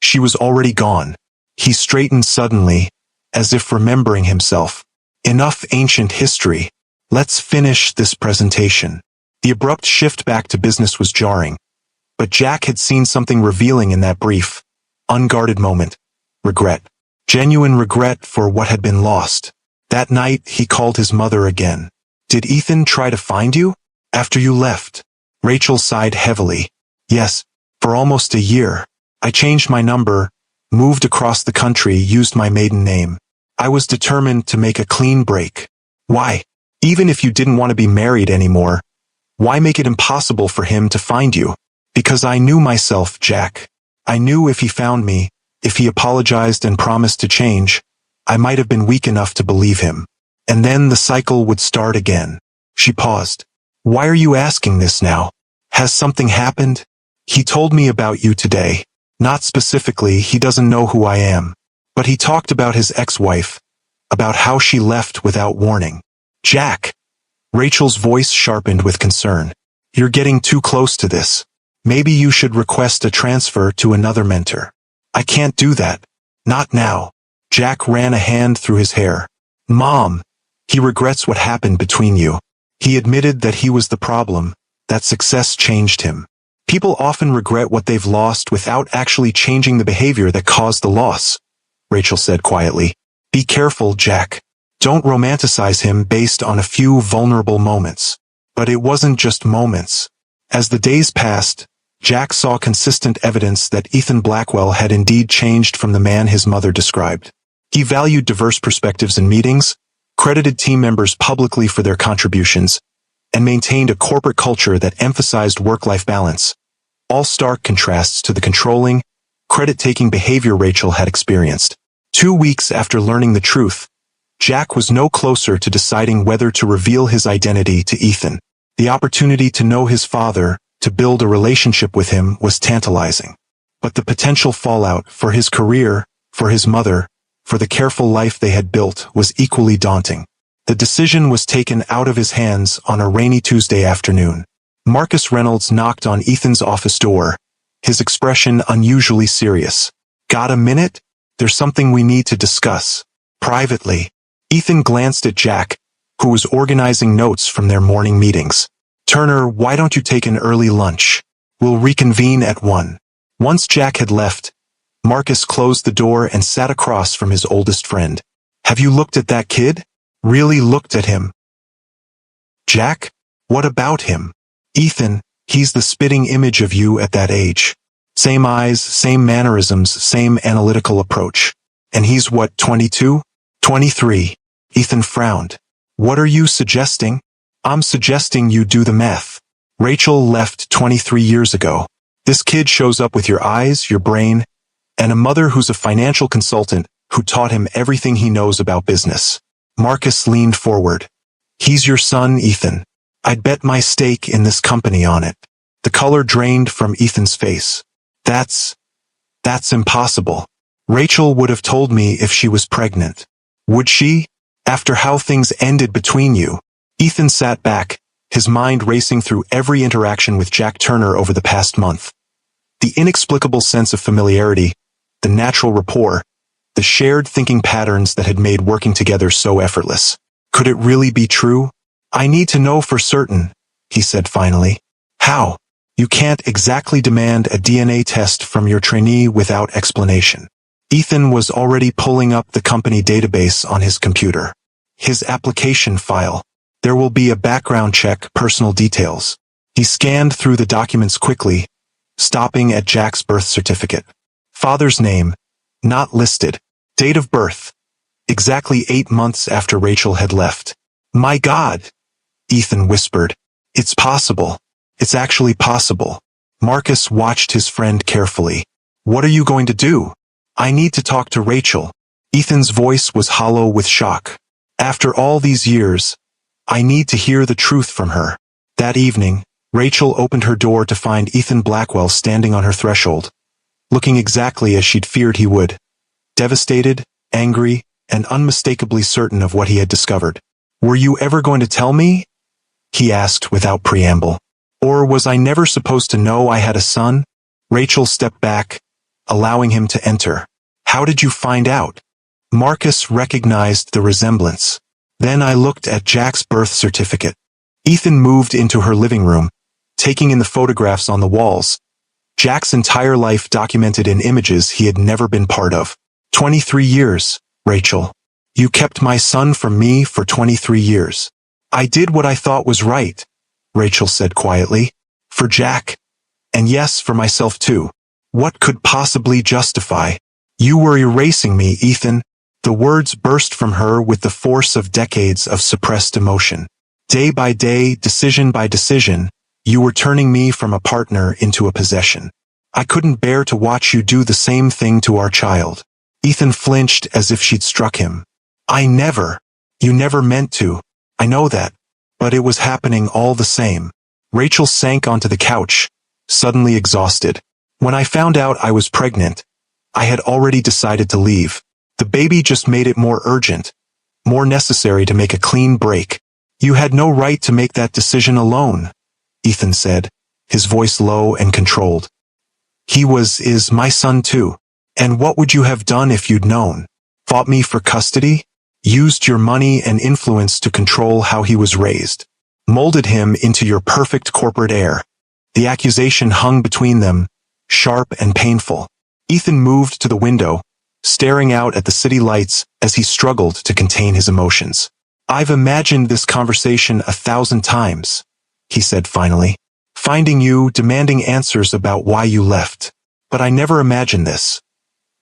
she was already gone. He straightened suddenly, as if remembering himself. Enough ancient history. Let's finish this presentation. The abrupt shift back to business was jarring, but Jack had seen something revealing in that brief, unguarded moment. Regret. Genuine regret for what had been lost. That night, he called his mother again. Did Ethan try to find you? After you left? Rachel sighed heavily. Yes, for almost a year. I changed my number, moved across the country, used my maiden name. I was determined to make a clean break. Why? Even if you didn't want to be married anymore, why make it impossible for him to find you? Because I knew myself, Jack. I knew if he found me, if he apologized and promised to change, I might have been weak enough to believe him. And then the cycle would start again. She paused. Why are you asking this now? Has something happened? He told me about you today. Not specifically, he doesn't know who I am. But he talked about his ex-wife, about how she left without warning. Jack. Rachel's voice sharpened with concern. You're getting too close to this. Maybe you should request a transfer to another mentor. I can't do that. Not now. Jack ran a hand through his hair. Mom. He regrets what happened between you. He admitted that he was the problem, that success changed him. People often regret what they've lost without actually changing the behavior that caused the loss. Rachel said quietly. Be careful, Jack. Don't romanticize him based on a few vulnerable moments. But it wasn't just moments. As the days passed, Jack saw consistent evidence that Ethan Blackwell had indeed changed from the man his mother described. He valued diverse perspectives in meetings, credited team members publicly for their contributions, and maintained a corporate culture that emphasized work-life balance. All stark contrasts to the controlling, credit-taking behavior Rachel had experienced. 2 weeks after learning the truth, Jack was no closer to deciding whether to reveal his identity to Ethan. The opportunity to know his father, to build a relationship with him, was tantalizing. But the potential fallout for his career, for his mother, for the careful life they had built was equally daunting. The decision was taken out of his hands on a rainy Tuesday afternoon. Marcus Reynolds knocked on Ethan's office door, his expression unusually serious. Got a minute? There's something we need to discuss. Privately. Ethan glanced at Jack, who was organizing notes from their morning meetings. Turner, why don't you take an early lunch? We'll reconvene at 1. Once Jack had left, Marcus closed the door and sat across from his oldest friend. Have you looked at that kid? Really looked at him? Jack? What about him? Ethan, he's the spitting image of you at that age. Same eyes, same mannerisms, same analytical approach. And he's what, 22? 23. Ethan frowned. What are you suggesting? I'm suggesting you do the math. Rachel left 23 years ago. This kid shows up with your eyes, your brain, and a mother who's a financial consultant who taught him everything he knows about business. Marcus leaned forward. He's your son, Ethan. I'd bet my stake in this company on it. The color drained from Ethan's face. That's impossible. Rachel would have told me if she was pregnant. Would she? After how things ended between you. Ethan sat back, his mind racing through every interaction with Jack Turner over the past month. The inexplicable sense of familiarity, the natural rapport, the shared thinking patterns that had made working together so effortless. Could it really be true? I need to know for certain, he said finally. How? You can't exactly demand a DNA test from your trainee without explanation. Ethan was already pulling up the company database on his computer. His application file. There will be a background check, personal details. He scanned through the documents quickly, stopping at Jack's birth certificate. Father's name, not listed. Date of birth, exactly 8 months after Rachel had left. My God, Ethan whispered. It's possible. It's actually possible. Marcus watched his friend carefully. What are you going to do? I need to talk to Rachel. Ethan's voice was hollow with shock. After all these years, I need to hear the truth from her. That evening, Rachel opened her door to find Ethan Blackwell standing on her threshold, looking exactly as she'd feared he would. Devastated, angry, and unmistakably certain of what he had discovered. "Were you ever going to tell me?" he asked without preamble. "Or was I never supposed to know I had a son?" Rachel stepped back, allowing him to enter. "How did you find out?" Marcus recognized the resemblance. "Then I looked at Jack's birth certificate." Ethan moved into her living room, taking in the photographs on the walls. Jack's entire life documented in images he had never been part of. 23 years, Rachel. You kept my son from me for 23 years. I did what I thought was right, Rachel said quietly. For Jack. And yes, for myself too. What could possibly justify? You were erasing me, Ethan. The words burst from her with the force of decades of suppressed emotion. Day by day, decision by decision, you were turning me from a partner into a possession. I couldn't bear to watch you do the same thing to our child. Ethan flinched as if she'd struck him. You never meant to. I know that. But it was happening all the same. Rachel sank onto the couch, suddenly exhausted. When I found out I was pregnant, I had already decided to leave. The baby just made it more urgent, more necessary to make a clean break. You had no right to make that decision alone, Ethan said, his voice low and controlled. He is my son too. And what would you have done if you'd known? Fought me for custody? Used your money and influence to control how he was raised? Molded him into your perfect corporate heir? The accusation hung between them, sharp and painful. Ethan moved to the window, staring out at the city lights as he struggled to contain his emotions. I've imagined this conversation 1,000 times, he said finally. Finding you, demanding answers about why you left. But I never imagined this.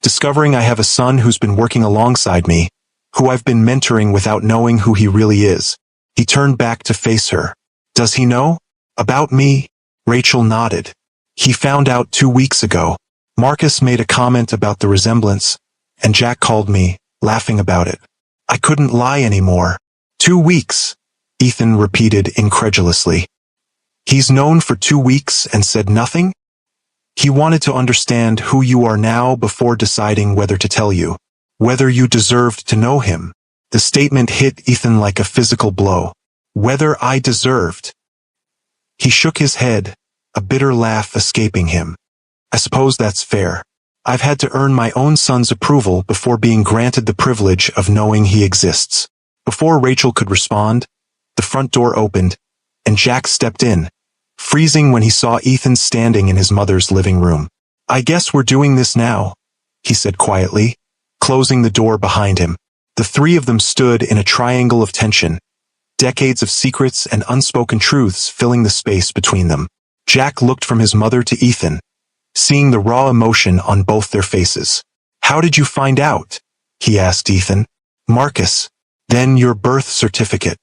Discovering I have a son who's been working alongside me, who I've been mentoring without knowing who he really is. He turned back to face her. Does he know? About me? Rachel nodded. He found out 2 weeks ago. Marcus made a comment about the resemblance, and Jack called me, laughing about it. I couldn't lie anymore. 2 weeks, Ethan repeated incredulously. He's known for 2 weeks and said nothing? He wanted to understand who you are now before deciding whether to tell you, whether you deserved to know him. The statement hit Ethan like a physical blow. Whether I deserved. He shook his head, a bitter laugh escaping him. I suppose that's fair. I've had to earn my own son's approval before being granted the privilege of knowing he exists. Before Rachel could respond, the front door opened, and Jack stepped in, freezing when he saw Ethan standing in his mother's living room. I guess we're doing this now, he said quietly, closing the door behind him. The three of them stood in a triangle of tension, decades of secrets and unspoken truths filling the space between them. Jack looked from his mother to Ethan, seeing the raw emotion on both their faces. How did you find out? He asked Ethan. Marcus. Then your birth certificate.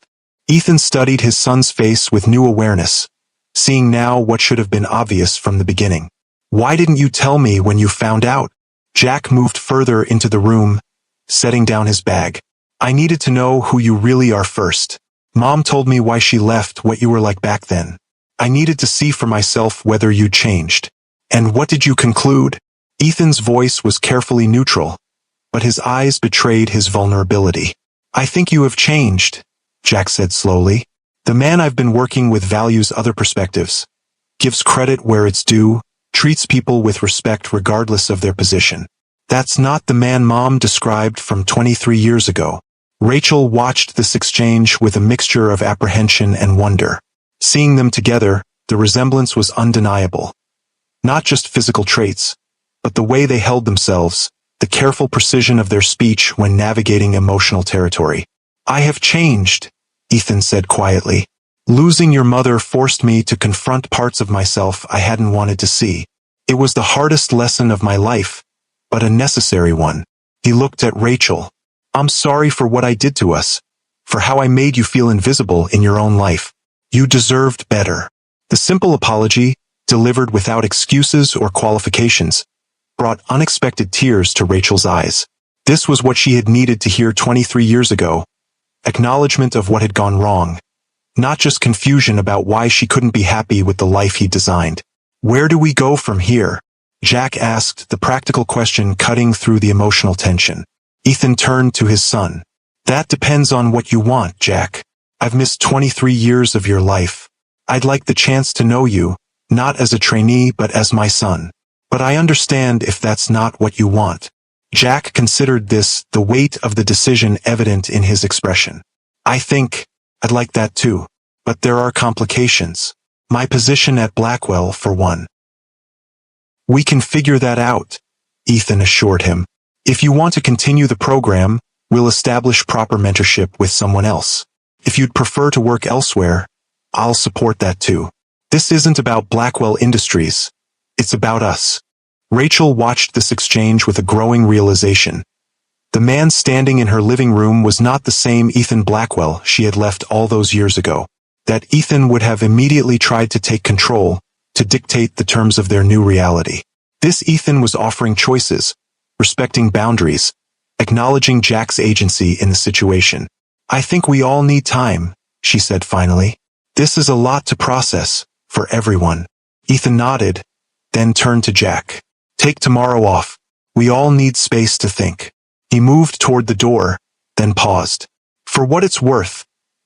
Ethan studied his son's face with new awareness, seeing now what should have been obvious from the beginning. Why didn't you tell me when you found out? Jack moved further into the room, setting down his bag. I needed to know who you really are first. Mom told me why she left, what you were like back then. I needed to see for myself whether you'd changed. And what did you conclude? Ethan's voice was carefully neutral, but his eyes betrayed his vulnerability. I think you have changed, Jack said slowly. The man I've been working with values other perspectives, gives credit where it's due, treats people with respect regardless of their position. That's not the man Mom described from 23 years ago. Rachel watched this exchange with a mixture of apprehension and wonder. Seeing them together, the resemblance was undeniable. Not just physical traits, but the way they held themselves, the careful precision of their speech when navigating emotional territory. I have changed, Ethan said quietly. Losing your mother forced me to confront parts of myself I hadn't wanted to see. It was the hardest lesson of my life, but a necessary one. He looked at Rachel. I'm sorry for what I did to us, for how I made you feel invisible in your own life. You deserved better. The simple apology, delivered without excuses or qualifications, brought unexpected tears to Rachel's eyes. This was what she had needed to hear 23 years ago. Acknowledgement of what had gone wrong. Not just confusion about why she couldn't be happy with the life he designed. Where do we go from here? Jack asked, the practical question cutting through the emotional tension. Ethan turned to his son. That depends on what you want, Jack. I've missed 23 years of your life. I'd like the chance to know you, not as a trainee but as my son. But I understand if that's not what you want. Jack considered this, the weight of the decision evident in his expression. I think I'd like that too. But there are complications. My position at Blackwell, for one. We can figure that out, Ethan assured him. If you want to continue the program, we'll establish proper mentorship with someone else. If you'd prefer to work elsewhere, I'll support that too. This isn't about Blackwell Industries. It's about us. Rachel watched this exchange with a growing realization. The man standing in her living room was not the same Ethan Blackwell she had left all those years ago. That Ethan would have immediately tried to take control, to dictate the terms of their new reality. This Ethan was offering choices, respecting boundaries, acknowledging Jack's agency in the situation. I think we all need time, she said finally. This is a lot to process, for everyone. Ethan nodded, then turned to Jack. Take tomorrow off. We all need space to think. He moved toward the door, then paused. For what it's worth,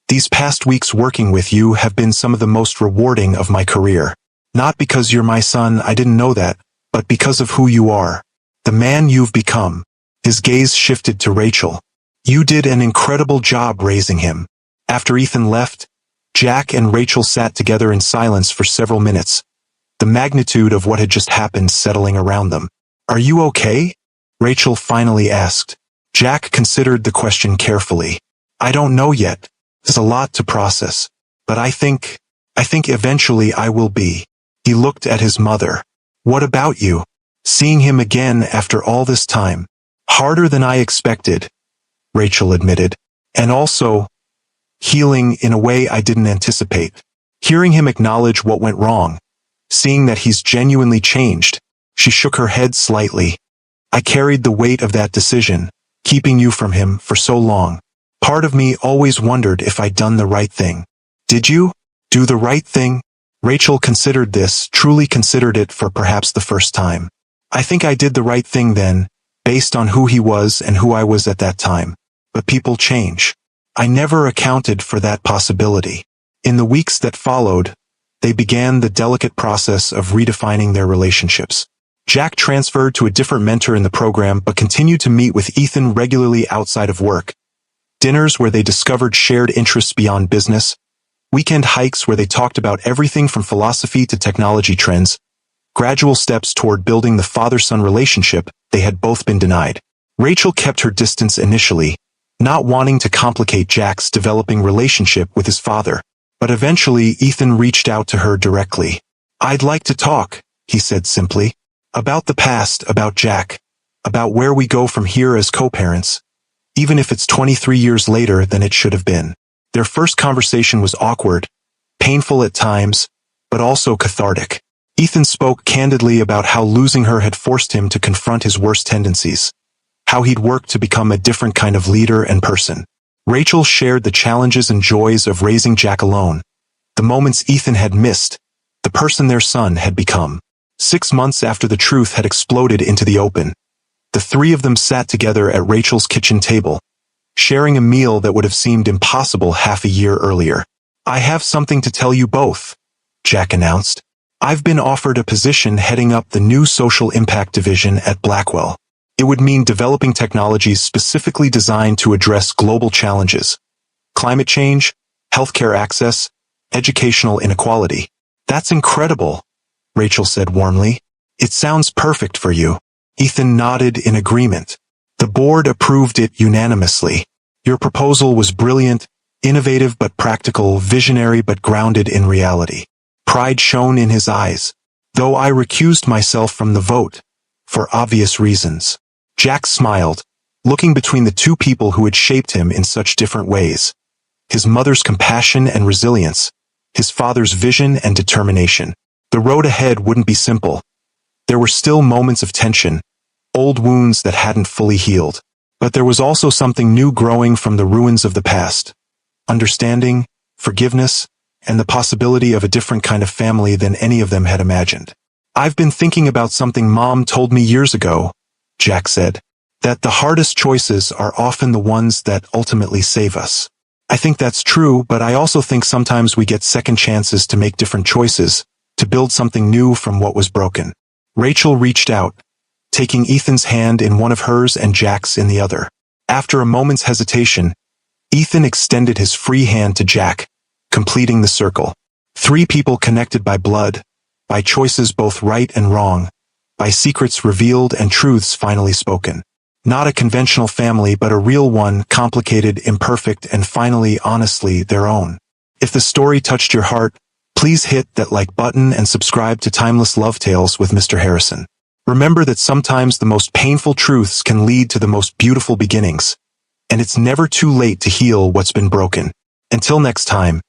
these past weeks working with you have been some of the most rewarding of my career. Not because you're my son, I didn't know that, but because of who you are. The man you've become. His gaze shifted to Rachel. You did an incredible job raising him. After Ethan left, Jack and Rachel sat together in silence for several minutes, the magnitude of what had just happened settling around them. Are you okay? Rachel finally asked. Jack considered the question carefully. I don't know yet. There's a lot to process. But I think eventually I will be. He looked at his mother. What about you? Seeing him again after all this time. Harder than I expected, Rachel admitted. And also, healing in a way I didn't anticipate. Hearing him acknowledge what went wrong. Seeing that he's genuinely changed. She shook her head slightly. I carried the weight of that decision, keeping you from him for so long. Part of me always wondered if I'd done the right thing. Did you do the right thing? Rachel considered this, truly considered it for perhaps the first time. I think I did the right thing then, based on who he was and who I was at that time. But people change. I never accounted for that possibility. In the weeks that followed, they began the delicate process of redefining their relationships. Jack transferred to a different mentor in the program but continued to meet with Ethan regularly outside of work. Dinners where they discovered shared interests beyond business. Weekend hikes where they talked about everything from philosophy to technology trends. Gradual steps toward building the father-son relationship they had both been denied. Rachel kept her distance initially, not wanting to complicate Jack's developing relationship with his father. But eventually Ethan reached out to her directly. I'd like to talk, he said simply. About the past, about Jack. About where we go from here as co-parents. Even if it's 23 years later than it should have been. Their first conversation was awkward, painful at times, but also cathartic. Ethan spoke candidly about how losing her had forced him to confront his worst tendencies. How he'd worked to become a different kind of leader and person. Rachel shared the challenges and joys of raising Jack alone. The moments Ethan had missed, the person their son had become. 6 months after the truth had exploded into the open, the three of them sat together at Rachel's kitchen table, sharing a meal that would have seemed impossible half a year earlier. I have something to tell you both, Jack announced. I've been offered a position heading up the new social impact division at Blackwell. It would mean developing technologies specifically designed to address global challenges. Climate change, healthcare access, educational inequality. That's incredible, Rachel said warmly. It sounds perfect for you. Ethan nodded in agreement. The board approved it unanimously. Your proposal was brilliant, innovative but practical, visionary but grounded in reality. Pride shone in his eyes, though I recused myself from the vote, for obvious reasons. Jack smiled, looking between the two people who had shaped him in such different ways. His mother's compassion and resilience, his father's vision and determination. The road ahead wouldn't be simple. There were still moments of tension, old wounds that hadn't fully healed. But there was also something new growing from the ruins of the past. Understanding, forgiveness, and the possibility of a different kind of family than any of them had imagined. I've been thinking about something Mom told me years ago, Jack said. that the hardest choices are often the ones that ultimately save us. I think that's true, but I also think sometimes we get second chances to make different choices, to build something new from what was broken. Rachel reached out, taking Ethan's hand in one of hers and Jack's in the other. After a moment's hesitation, Ethan extended his free hand to Jack, completing the circle. 3 people connected by blood, by choices both right and wrong, by secrets revealed and truths finally spoken. Not a conventional family, but a real one, complicated, imperfect, and finally, honestly, their own. If the story touched your heart, please hit that like button and subscribe to Timeless Love Tales with Mr. Harrison. Remember that sometimes the most painful truths can lead to the most beautiful beginnings, and it's never too late to heal what's been broken. Until next time,